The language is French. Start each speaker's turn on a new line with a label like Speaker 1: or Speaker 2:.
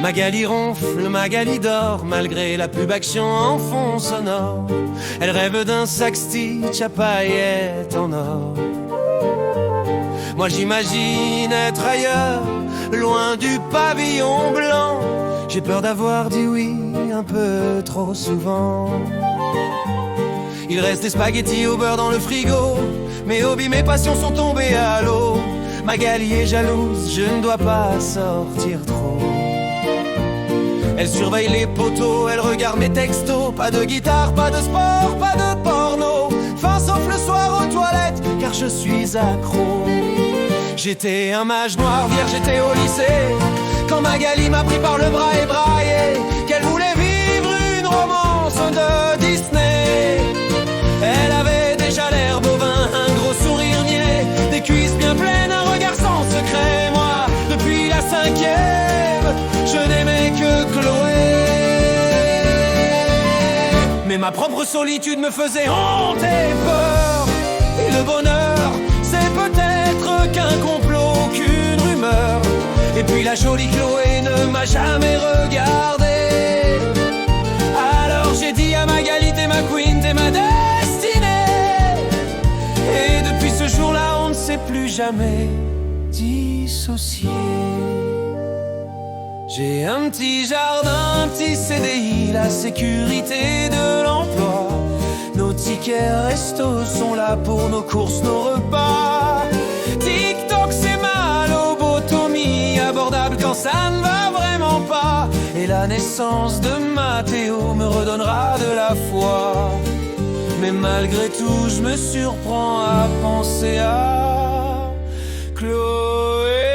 Speaker 1: Magali ronfle, Magali dort, malgré la pub action en fond sonore. Elle rêve d'un sac Stitch à paillettes en or. Moi j'imagine être ailleurs, loin du pavillon blanc. J'ai peur d'avoir dit oui un peu trop souvent. Il reste des spaghettis au beurre dans le frigo. Mes hobbies, mes passions sont tombés à l'eau. Magali est jalouse, je ne dois pas sortir trop. Elle surveille les poteaux, elle regarde mes textos. Pas de guitare, pas de sport, pas de porno. Fin sauf le soir aux toilettes, car je suis accro. J'étais un mage noir, vierge, j'étais au lycée, quand Magali m'a pris par le bras et braillé qu'elle voulait vivre une romance de Disney. Elle avait déjà l'air bovin, un gros sourire niais, des cuisses bien pleines, un regard sans secret. Moi, depuis la 5e, je n'aimais que Chloé. Mais ma propre solitude me faisait honte et peur. Et le bonheur, c'est peut-être qu'un complot, qu'une rumeur. Et puis la jolie Chloé ne m'a jamais regardé. Alors j'ai dit à Magali, t'es ma queen, t'es ma destinée. Et depuis ce jour-là, on ne s'est plus jamais dissocié. J'ai un petit jardin, un petit CDI, la sécurité de l'emploi. Nos tickets resto sont là pour nos courses, nos repas. TikTok c'est ma lobotomie, abordable quand ça ne va vraiment pas. Et la naissance de Mathéo me redonnera de la foi. Mais malgré tout je me surprends à penser à Chloé.